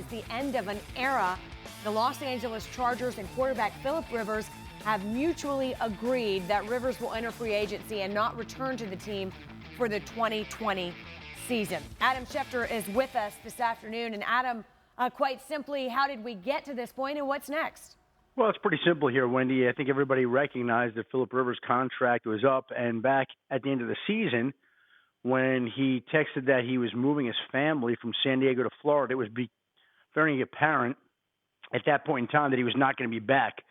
is the end of an era. The Los Angeles Chargers and quarterback Philip Rivers have mutually agreed that Rivers will enter free agency and not return to the team for the 2020 season. Adam Schefter is with us this afternoon. And Adam, quite simply, how did we get to this point and what's next? Well, it's pretty simple here, Wendy. I think everybody recognized that Philip Rivers' contract was up, and back at the end of the season, when he texted that he was moving his family from San Diego to Florida, it was very apparent at that point in time that he was not going to be back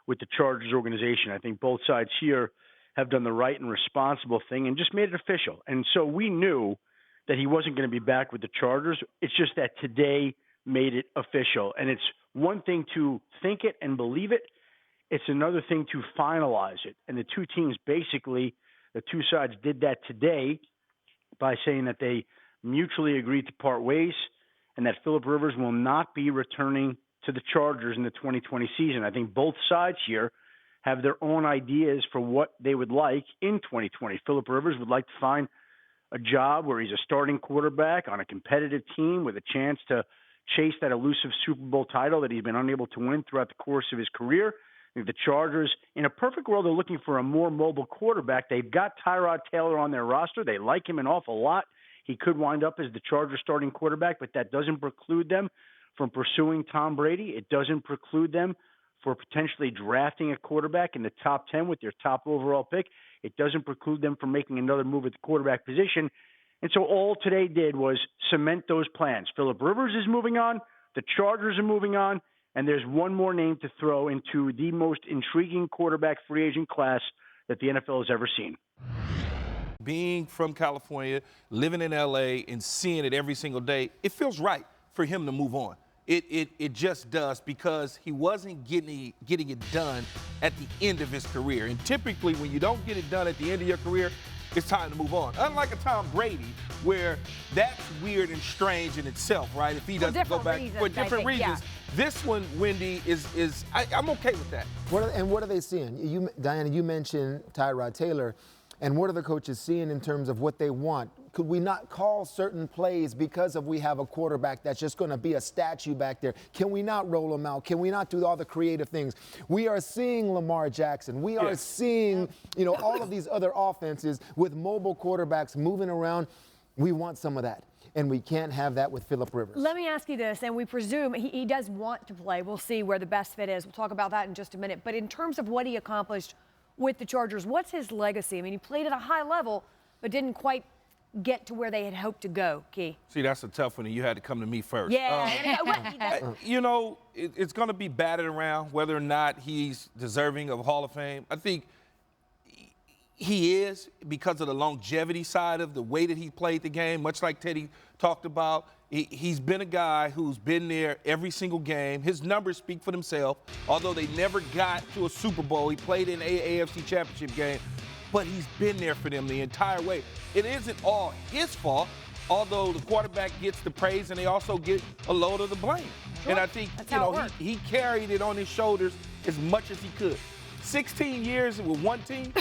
with the Chargers organization. I think both sides here have done the right and responsible thing and just made it official. And so we knew that he wasn't going to be back with the Chargers. It's just that today made it official. And it's one thing to think it and believe it. It's another thing to finalize it. And the two teams basically, the two sides did that today by saying that they mutually agreed to part ways and that Philip Rivers will not be returning to the Chargers in the 2020 season. I think both sides here have their own ideas for what they would like in 2020. Philip Rivers would like to find a job where he's a starting quarterback on a competitive team with a chance to chase that elusive Super Bowl title that he's been unable to win throughout the course of his career. I think the Chargers, in a perfect world, are looking for a more mobile quarterback. They've got Tyrod Taylor on their roster. They like him an awful lot. He could wind up as the Chargers starting quarterback, but that doesn't preclude them from pursuing Tom Brady. It doesn't preclude them for potentially drafting a quarterback in the top 10 with their top overall pick. It doesn't preclude them from making another move at the quarterback position. And so all today did was cement those plans. Philip Rivers is moving on. The Chargers are moving on. And there's one more name to throw into the most intriguing quarterback free agent class that the NFL has ever seen. Being from California, living in L.A., and seeing it every single day, it feels right for him to move on. It just does, because he wasn't getting it done at the end of his career. And typically when you don't get it done at the end of your career, it's time to move on. Unlike a Tom Brady, where that's weird and strange in itself, right? If he doesn't go back for different reasons. Yeah. This one, Wendy, I'm okay with that. What are they seeing? Diana, you mentioned Tyrod Taylor. And what are the coaches seeing in terms of what they want? Could we not call certain plays because we have a quarterback that's just going to be a statue back there? Can we not roll him out? Can we not do all the creative things? We are seeing Lamar Jackson. We are seeing, all of these other offenses with mobile quarterbacks moving around. We want some of that. And we can't have that with Philip Rivers. Let me ask you this, and we presume he does want to play. We'll see where the best fit is. We'll talk about that in just a minute. But in terms of what he accomplished with the Chargers, what's his legacy? I mean, he played at a high level, but didn't quite get to where they had hoped to go, Key. See, that's a tough one, and you had to come to me first. Yeah. It's going to be batted around whether or not he's deserving of Hall of Fame. I think he is, because of the longevity side of the way that he played the game, much like Teddy talked about. He's been a guy who's been there every single game. His numbers speak for themselves. Although they never got to a Super Bowl, he played in an AFC Championship game, but he's been there for them the entire way. It isn't all his fault, although the quarterback gets the praise and they also get a load of the blame. Sure. And I think he carried it on his shoulders as much as he could. 16 years with one team,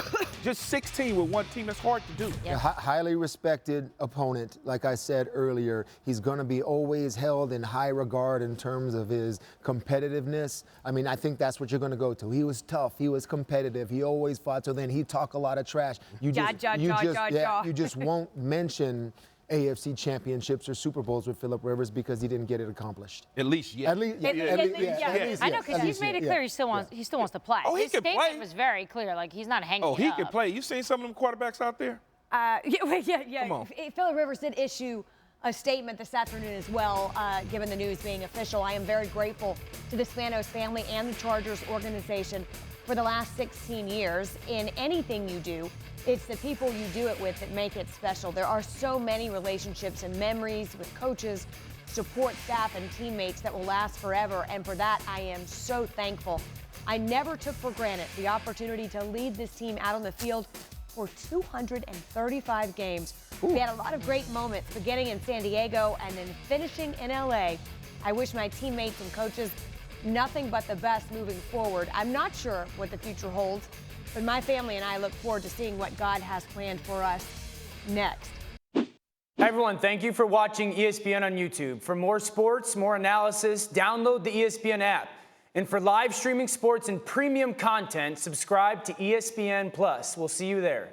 just 16 with one team, that's hard to do. Yeah. A highly respected opponent, like I said earlier. He's going to be always held in high regard in terms of his competitiveness. I mean, I think that's what you're going to go to. He was tough. He was competitive. He always fought. So then he'd talk a lot of trash. You just won't mention AFC championships or Super Bowls with Philip Rivers because he didn't get it accomplished. At least, yeah. I know, because he's made it clear he still wants to play. Oh, he His can statement play. was very clear, like he's not hanging Oh, he up. can play. You seen some of them quarterbacks out there? Come on. Philip Rivers did issue a statement this afternoon as well, given the news being official. I am very grateful to the Spanos family and the Chargers organization for the last 16 years. In anything you do, it's the people you do it with that make it special. There are so many relationships and memories with coaches, support staff, and teammates that will last forever, and for that, I am so thankful. I never took for granted the opportunity to lead this team out on the field for 235 games. We had a lot of great moments, beginning in San Diego and then finishing in LA. I wish my teammates and coaches nothing but the best moving forward. I'm not sure what the future holds, but my family and I look forward to seeing what God has planned for us next. Hi, everyone. Thank you for watching ESPN on YouTube. For more sports, more analysis, download the ESPN app. And for live streaming sports and premium content, subscribe to ESPN+. We'll see you there.